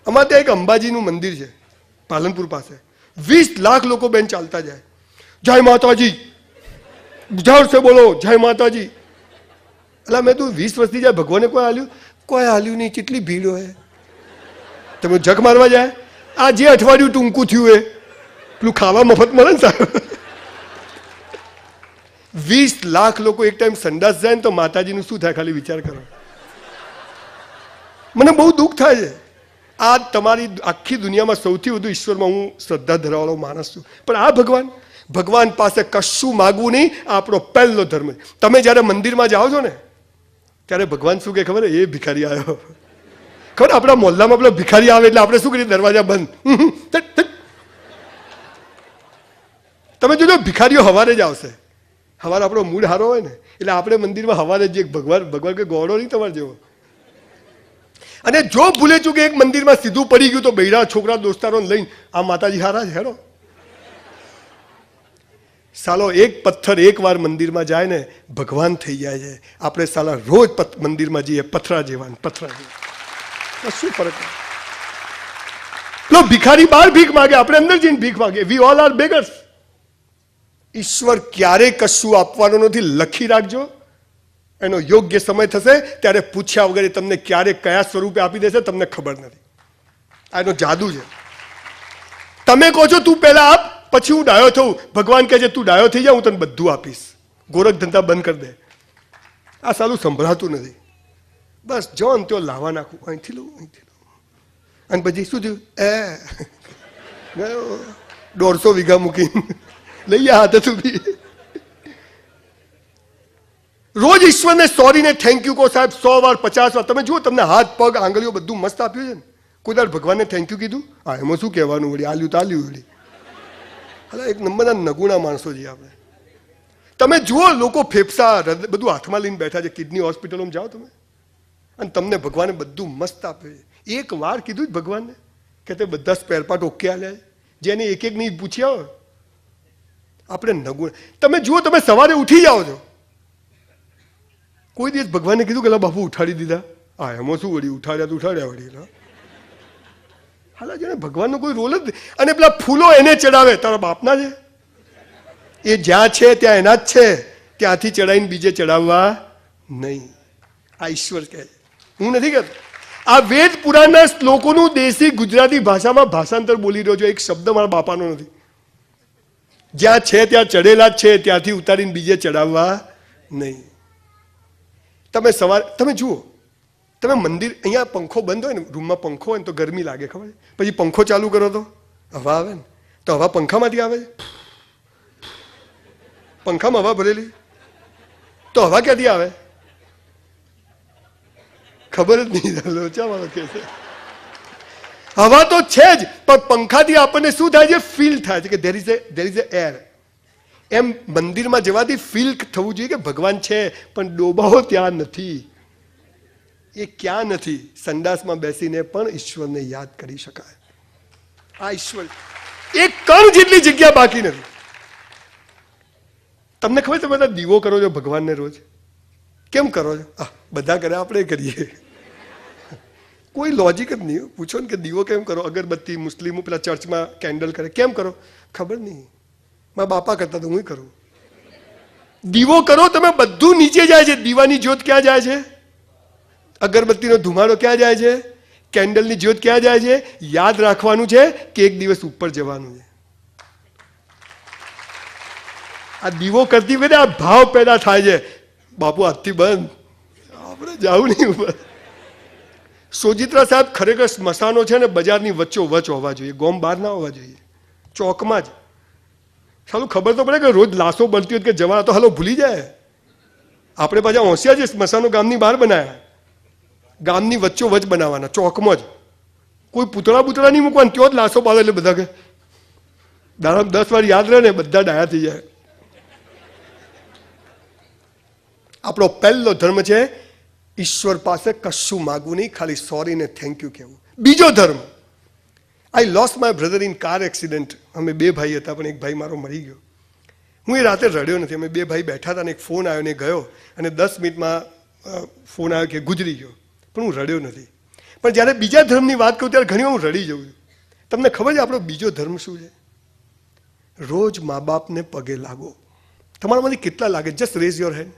અમારે ત્યાં એક અંબાજીનું મંદિર છે પાલનપુર પાસે. 20 લાખ લોકો બેન ચાલતા જાય, જય માતાજી, જોર સે બોલો જય માતાજી. એટલે મેં તું 20 વર્ષથી જાય, ભગવાને કોઈ હાલ્યું નહીં. કેટલી ભીડ હોય, તમે જગ મારવા જાય. આ જે અઠવાડિયું ટૂંકું થયું એ પેલું ખાવા મફત મળે ને સાહેબ. 20 લાખ લોકો એક ટાઈમ સંડાસ જાય ને તો માતાજીનું શું થાય ખાલી વિચાર કરો. મને બહુ દુઃખ થાય છે. આ તમારી આખી દુનિયામાં સૌથી વધુ ઈશ્વરમાં હું શ્રદ્ધા ધરાવવાનો માણસ છું, પણ આ ભગવાન પાસે કશું માગવું નહીં. આ આપણો પહેલો ધર્મ છે. તમે જ્યારે મંદિરમાં જાઓ છો ને ત્યારે ભગવાન શું કે ખબર? એ ભિખારી આવ્યો. ખબર આપણા મોહલ્લામાં પેલો ભિખારી આવે એટલે આપણે શું કરીએ? દરવાજા બંધ. તમે જોજો ભિખારીઓ હવારે જ આવશે. હવારે આપણો મૂડ સારો હોય ને એટલે આપણે મંદિરમાં હવારે જ ભગવાન કે ગોળો નહીં તમારે જેવો. અને જો ભૂલે ચૂકે એક મંદિરમાં સીધું પડી ગયું તો બૈરા છોકરા દોસ્તારોને લઈને આ માતાજી હારા છે હેરો. સાલો એક પથ્થર એક વાર મંદિરમાં જાય ને ભગવાન થઈ જાય છે. આપણે સાલા રોજ મંદિરમાં જઈએ પથરા જેવા. શું ફરક? ભિખારી બહાર ભીખ માગે, આપણે અંદર જઈને ભીખ માગે. We all are beggars. ઈશ્વર ક્યારેય કશું આપવાનું નથી. લખી રાખજો, એનો યોગ્ય સમય થશે ત્યારે પૂછ્યા વગર તમને ક્યારે કયા સ્વરૂપે આપી દેશે તમને ખબર નથી. આ એનો જાદુ છે. તમે કહો છો તું પહેલા આપ પછી હું ડાયો થઉં. ભગવાન કહે છે તું ડાયો થઈ જા, હું તને બધું આપીશ. ગોરખ ધંધા બંધ કરી દે. આ સાલું સંભળાતું નથી. બસ જો ને ત્યાં લાવવા નાખું, અહીંથી લઉં અને પછી શું થયું? ગયો 150 વીઘા મૂકીને લઈ આ હાથે સુધી. રોજ ઈશ્વરને સોરી ને થેન્ક યુ કહો સાહેબ. 100 વાર 50 વાર. તમે જુઓ તમને હાથ પગ આંગળીઓ બધું મસ્ત આપ્યું છે ને. કોઈ દર ભગવાનને થેન્ક યુ કીધું? હા એમાં શું કહેવાનું વળી? આલ્યું તો આલ્યું વળી. હા એક નંબરના નગુણા માણસો છીએ આપણે. તમે જુઓ લોકો ફેફસા બધું હાથમાં લઈને બેઠા છે. કિડની હોસ્પિટલોમાં જાઓ તમે અને તમને ભગવાને બધું મસ્ત આપ્યું છે. એક વાર કીધું જ ભગવાનને કે તે બધા સ્પેર પાર્ટ ઓકે આલ્યા જેને એક નહીં પૂછ્યા હોય. આપણે નગુણ. તમે જુઓ તમે સવારે ઉઠી જાઓ છો, કોઈ દિવસ ભગવાને કીધું કે બાપુ ઉઠાડી દીધા? હા એમાં શું વળી? ઉઠાડ્યા તો ઉઠાડ્યા વળી. હાલા જેને ભગવાનનો કોઈ રોલ જ નહીં. અને પેલા ફૂલો એને ચડાવે તારા બાપના છે. એ જ્યાં છે ત્યાં એના જ છે, ત્યાંથી ચડાવીને બીજે ચડાવવા નહીં. આ ઈશ્વર કહે છે, હું નથી કહેતો. આ વેદ પુરાણના શ્લોકોનું દેશી ગુજરાતી ભાષામાં ભાષાંતર બોલી રહ્યો છું. એક શબ્દ મારા બાપાનો નથી. જ્યાં છે ત્યાં ચડેલા જ છે, ત્યાંથી ઉતારીને બીજે ચડાવવા નહીં. તમે સવારે તમે જુઓ, તમે મંદિર અહીંયા પંખો બંધ હોય ને, રૂમમાં પંખો હોય ને તો ગરમી લાગે ખબર છે. પછી પંખો ચાલુ કરો તો હવા આવે ને, તો હવા પંખામાંથી આવે છે. પંખામાં હવા ભરેલી તો હવા ક્યાંથી આવે? ખબર જ નહીં. લોચા વાળો કે છે હવા તો છે જ, પણ પંખાથી આપણને શું થાય છે? ફીલ થાય છે કે દેર ઇઝ એ એર. એમ મંદિરમાં જવાથી ફીલ થવું જોઈએ કે ભગવાન છે, પણ ડોબાઓ ત્યાં નથી. એ ક્યાં નથી? સંડાસમાં બેસીને પણ ઈશ્વરને યાદ કરી શકાય. આ ઈશ્વર એક કણ જેટલી જગ્યા બાકી નથી. તમને ખબર છે બધા દીવો કરો છો ભગવાનને રોજ? કેમ કરો છો? બધા કરે આપણે કરીએ. કોઈ લોજિક જ નહીં. પૂછો ને કે દીવો કેમ કરો? અગરબત્તી મુસ્લિમો પેલા ચર્ચમાં કેન્ડલ કરે, કેમ કરો? ખબર નહીં. મારા બાપા કરતા તો હું કરું. દીવો કરો તમે, બધું નીચે જાય છે. દીવાની જ્યોત ક્યાં જાય છે? અગરબત્તીનો ધુમાડો ક્યાં જાય છે? કેન્ડલની જ્યોત ક્યાં જાય છે? યાદ રાખવાનું છે કે એક દિવસ ઉપર જવાનું છે. આ દીવો કરતી વખતે આ ભાવ પેદા થાય છે, બાપુ આજથી બંધ, આપણે જાવું નહીં ઉપર. સોજિત્રા સાહેબ ખરેખર સ્મશાનો છે ને બજારની વચ્ચો વચ હોવા જોઈએ. ગોમ બહાર ના હોવા જોઈએ, ચોકમાં જ. સાલું ખબર તો પડે કે રોજ લાશો બનતી હોય કે જવાના તો હાલો ભૂલી જાય. આપણે પાછા હોશિયાર છે, સ્મશાનો ગામની બહાર બનાવ્યા. ગામની વચ્ચો વચ બનાવવાના, ચોકમાં જ. કોઈ પૂતળા નહીં મૂકવાના, ત્યાં જ લાશો પાડે એટલે બધા કે દાડા 10 વાર યાદ રહે ને બધા ડાયા થઈ જાય. આપણો પહેલો ધર્મ છે ઈશ્વર પાસે કશું માગવું નહીં, ખાલી સોરી ને થેન્ક યુ કહેવું. બીજો ધર્મ, I lost my brother in car accident. અમે 2 ભાઈ હતા, પણ એક ભાઈ મારો મરી ગયો. હું એ રાતે રડ્યો નથી. અમે 2 ભાઈ બેઠા હતા ને એક ફોન આવ્યો ને ગયો, અને 10 મિનિટમાં ફોન આવ્યો કે ગુજરી ગયો, પણ હું રડ્યો નથી. પણ જ્યારે બીજા ધર્મની વાત કરું ત્યારે ઘણી વાર હું રડી જઉં છું. તમને ખબર છે આપણો બીજો ધર્મ શું છે? રોજ મા બાપને પગે લાગો. તમારામાંથી કેટલા લાગે? Just rays your hand.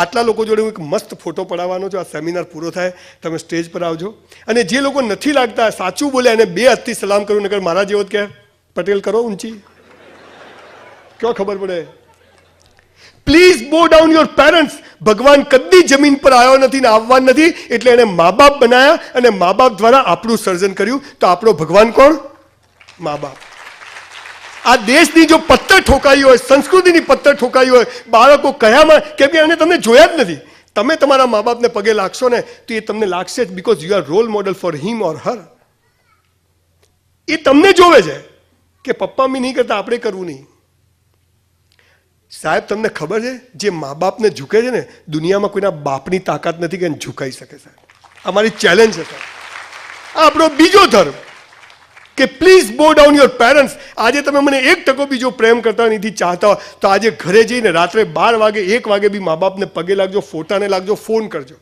આટલા લોકો જોડે હું એક મસ્ત ફોટો પડાવવાનો છું. આ સેમિનાર પૂરો થાય તમે સ્ટેજ પર આવજો. અને જે લોકો નથી લાગતા, સાચું બોલ્યા એને 2 હાથથી સલામ કરું. નકર મારા જેવો કે પટેલ કરો ઊંચી, ક્યાં ખબર પડે. પ્લીઝ બો ડાઉન યોર પેરેન્ટ્સ. ભગવાન કદી જમીન પર આવ્યો નથી ને આવવા નથી, એટલે એને મા બાપ બનાયા અને મા બાપ દ્વારા આપણું સર્જન કર્યું. તો આપણો ભગવાન કોણ? મા બાપ. આ દેશની જો પથ્થર ઠોકાઈ હોય, સંસ્કૃતિની પથ્થર ઠોકાઈ હોય, બાળકો કયામાં, કેમ કે એને તમને જોયા જ નથી. તમે તમારા મા બાપને પગે લાગશો ને તો એ તમને લાગશે જ, because you are role model for him or her. એ તમને જોવે છે કે પપ્પા મી નહીં કરતા, આપણે કરવું નહીં. સાહેબ તમને ખબર છે, જે મા બાપને ઝૂકે છે ને, દુનિયામાં કોઈના બાપની તાકાત નથી કે એને ઝુકાઈ શકે. સાહેબ અમારી ચેલેન્જ છે. આ આપણો બીજો ધર્મ કે પ્લીઝ બો ડાઉન યોર પેરેન્ટ્સ. આજે તમે મને 1% બીજો પ્રેમ કરતા નથી ચાહતા હો તો આજે ઘરે જઈને રાત્રે 12 વાગે 1 વાગે બી મા બાપને પગે લાગજો, ફોટાને લાગજો, ફોન કરજો.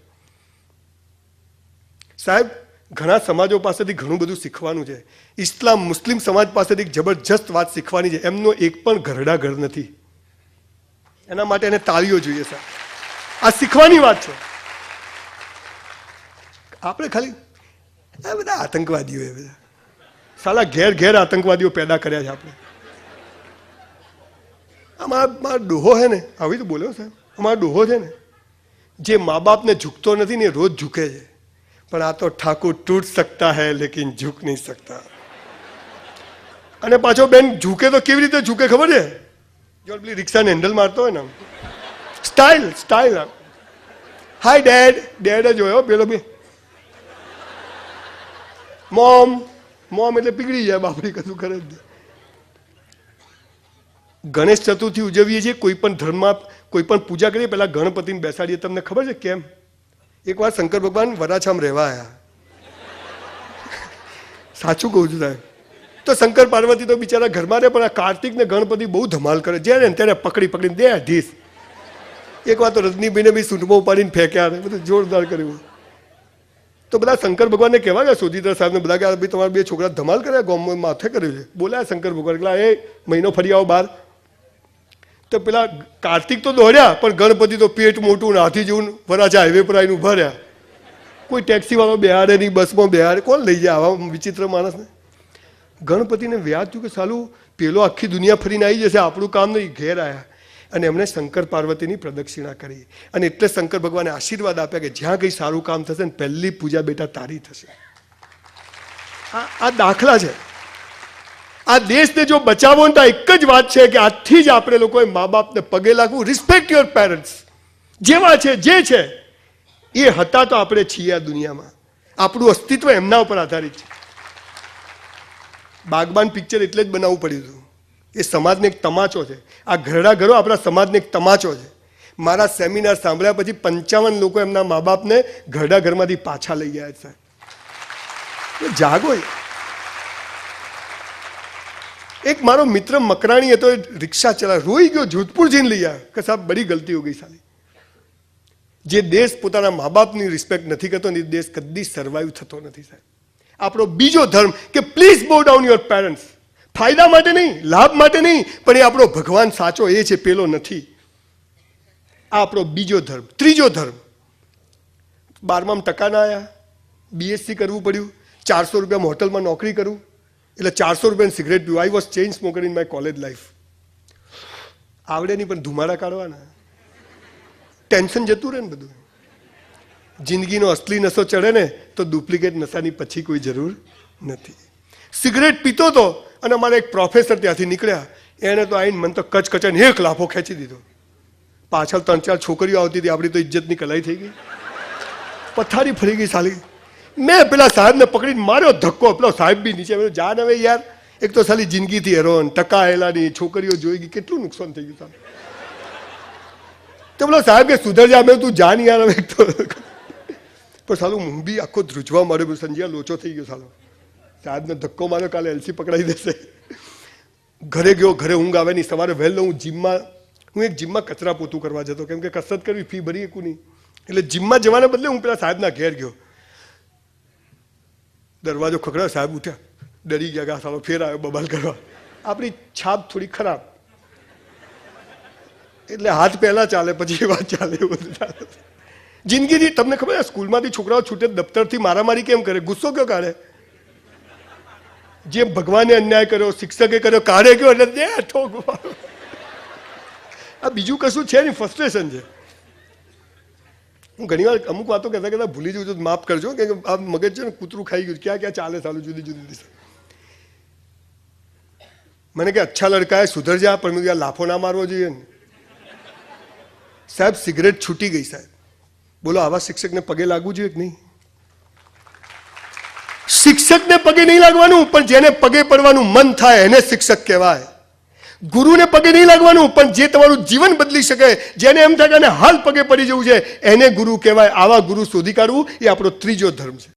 સાહેબ ઘણા સમાજો પાસેથી ઘણું બધું શીખવાનું છે. ઇસ્લામ મુસ્લિમ સમાજ પાસેથી એક જબરજસ્ત વાત શીખવાની છે. એમનો એક પણ ઘરડા ઘર નથી. એના માટે એને તાળીઓ જોઈએ. સાહેબ આ શીખવાની વાત છે. આપણે ખાલી આ બધા આતંકવાદીઓ એ બધા સાલા ઘેર ઘેર આતંકવાદીઓ પેદા કર્યા છે આપણે. અમારા ડોહો છે ને, આવી તો બોલ્યો સાહેબ, અમારો ડોહો છે ને જે મા બાપને ઝૂકતો નથી ને રોજ ઝૂકે છે. પણ આ તો ઠાકુર તૂટ સકતા હૈ લેકિન ઝૂક નહીં સકતા. અને પાછો બેન ઝૂકે તો કેવી રીતે ઝૂકે ખબર છે? જો પેલી રિક્ષાને હેન્ડલ મારતો હોય ને, સ્ટાઇલ સ્ટાઇલ. હાય ડેડ, ડેડ જ હોય પેલો બી. મોમ, મોમ એટલે પીગળી જાય બાપડી, કશું કરે જ નહીં. ગણેશ ચતુર્થી ઉજવીએ છીએ, કોઈ પણ ધર્મમાં કોઈ પણ પૂજા કરીએ પહેલા ગણપતિને બેસાડીએ. તમને ખબર છે કેમ? એકવાર શંકર ભગવાન વરાછામ રહેવા આવ્યા. સાચું કહું છું સાહેબ. તો શંકર પાર્વતી તો બિચારા ઘરમાં રહે, પણ આ કાર્તિક ને ગણપતિ બહુ ધમાલ કરે. જ્યારે ને ત્યારે પકડી પકડીને દે ઢીસ. એકવાર તો રજનીભાઈને બી સૂંટમાં ઉપાડીને ફેંક્યા, બધું જોરદાર કર્યું. તો બધા શંકર ભગવાનને કહેવા ગયા, સોજીદર સાહેબને બધા કે ભાઈ તમારા 2 છોકરા ધમાલ કર્યા, ગોમમાં માથે કર્યું છે. બોલ્યા શંકર ભગવાન કે એ મહિનો ફરી આવો બહાર. તો પેલા કાર્તિક તો દોડ્યા, પણ ગણપતિ તો પેટ મોટું હાથી જેવું વરાછા હાઈવે પર આવીને ઉભા રહ્યા. કોઈ ટેક્સી વાળો બેહાડે નહીં, બસમાં બેહાડે, કોણ લઈ જાય આવા વિચિત્ર માણસને? ગણપતિને વ્યાજ થયું કે સાલું પેલો આખી દુનિયા ફરીને આવી જશે, આપણું કામ નહીં. ઘેર આવ્યા અને એમણે શંકર પાર્વતીની પ્રદક્ષિણા કરી. અને એટલે શંકર ભગવાને આશીર્વાદ આપ્યા કે જ્યાં કંઈ સારું કામ થશે ને પહેલી પૂજા બેટા તારી થશે. આ દાખલા છે. આ દેશને જો બચાવવો ને તો એક જ વાત છે કે આજથી જ આપણે લોકોએ મા બાપને પગે લાગવું. Respect your parents. જેવા છે, જે છે એ હતા તો આપણે છીએ આ દુનિયામાં. આપણું અસ્તિત્વ એમના ઉપર આધારિત છે. બાગબાન પિક્ચર એટલે જ બનાવવું પડ્યું હતું. એ સમાજને એક તમાચો છે. આ ઘરડા ઘરો આપણા સમાજને એક તમાચો છે. મારા સેમિનાર સાંભળ્યા પછી 55 લોકો એમના મા બાપને ઘરડા ઘરમાંથી પાછા લઈ ગયા છે. જાગો. એક મારો મિત્ર મકરાણી હતો, રિક્ષા ચલાવે, રોઈ ગયો, જોધપુર જઈને લઈ આવ્યો કે સાહેબ બડી ગલતી હો ગઈ સાલી. જે દેશ પોતાના મા બાપની રિસ્પેક્ટ નથી કરતો એ દેશ કદી સર્વાઈવ થતો નથી. સાહેબ આપણો બીજો ધર્મ કે પ્લીઝ બો ડાઉન યોર પેરેન્ટ્સ. ફાયદા માટે નહીં, લાભ માટે નહીં, પણ એ આપણો ભગવાન સાચો એ છે, પેલો નથી. આ આપણો બીજો ધર્મ. ત્રીજો ધર્મ, 12માં ટકા ના આવ્યા, BSc કરવું પડ્યું, 400 રૂપિયામાં હોટલમાં નોકરી કરું, એટલે 400 રૂપિયાની સિગરેટ પીવું. I was chain smoker in my college life. આવડે નહીં પણ ધુમાડા કાઢવાના, ટેન્શન જતું રહે ને બધું. જિંદગીનો અસલી નશો ચડે ને તો ડુપ્લિકેટ નશાની પછી કોઈ જરૂર નથી. સિગરેટ પીતો હતો અને અમારા એક પ્રોફેસર ત્યાંથી નીકળ્યા, એને તો આવીને મને તો કચકચાઈને 1 લાફો ખેંચી દીધો. પાછળ 3-4 છોકરીઓ આવતી હતી, આપણી તો ઇજ્જતની કલાઈ થઈ ગઈ, પથારી ફરી ગઈ સાલી. મેં પેલા સાહેબને પકડીને માર્યો ધક્કો. પેલો સાહેબ બી નીચે જાન. હવે યાર એક તો સાલી જિંદગીથી હેરોન, ટકા આવેલા નહીં, છોકરીઓ જોઈ ગઈ, કેટલું નુકસાન થઈ ગયું સાહેબ. તો પેલો સાહેબ કે સુધર જા. મેં તું જાન યાર. હવે એક તો પણ સાલું હું બી આખો ધ્રુજવા માંડ્યો. સંજય લોચો થઈ ગયો સાલો. સાહેબને ધક્કો માર્યો, કાલે LC પકડાઈ દેશે. ઘરે ગયો, ઘરે ઊંઘ આવે નહીં. સવારે વહેલો હું એક જીમમાં કચરા પોતું કરવા જતો, કેમ કે કસરત કરવી, ફી ભરી શકું નહીં. એટલે જીમમાં જવાને બદલે હું પેલા સાહેબના ઘેર ગયો. દરવાજો ખખડાયો, સાહેબ ઉઠ્યા, ડરી ગયા કે આ સાલો ફેર આવ્યો બબાલ કરવા. આપણી છાપ થોડી ખરાબ, એટલે હાથ પહેલા ચાલે પછી વાત ચાલે, એવું બધું ચાલે. જિંદગીથી તમને ખબર છે, સ્કૂલમાંથી છોકરાઓ છૂટે દફતરથી મારામારી કેમ કરે, ગુસ્સો કયો કાઢે? જે ભગવાને અન્યાય કર્યો, શિક્ષકે કર્યો, કાઢે કયો એટલે ઠોક. આ બીજું કશું છે નહીં, ફ્રસ્ટ્રેશન છે. હું ઘણી વાર અમુક વાતો કહેતા કહેતા ભૂલી જઉં છું, માફ કરજો, કે આ મગજ છે ને કૂતરું ખાઈ ગયું, ક્યાં ક્યાં ચાલે સાલું જુદી જુદી દિશા. મને કે અચ્છા લડકા હે સુધર જા, પણ મેં લાફો ના મારવો જોઈએ ને. સાહેબ સિગરેટ છૂટી ગઈ સાહેબ, બોલો આવા શિક્ષકને પગે લાગવું જોઈએ કે નહીં? શિક્ષકને પગે નહીં લાગવાનું, પણ જેને પગે પડવાનું મન થાય એને શિક્ષક કહેવાય. ગુરુને પગે નહીં લાગવાનું, પણ જે તમારું જીવન બદલી શકે, જેને એમ થાય કે હાલ પગે પડી જવું છે, એને ગુરુ કહેવાય. આવા ગુરુ શોધી કાઢવું એ આપણો ત્રીજો ધર્મ છે.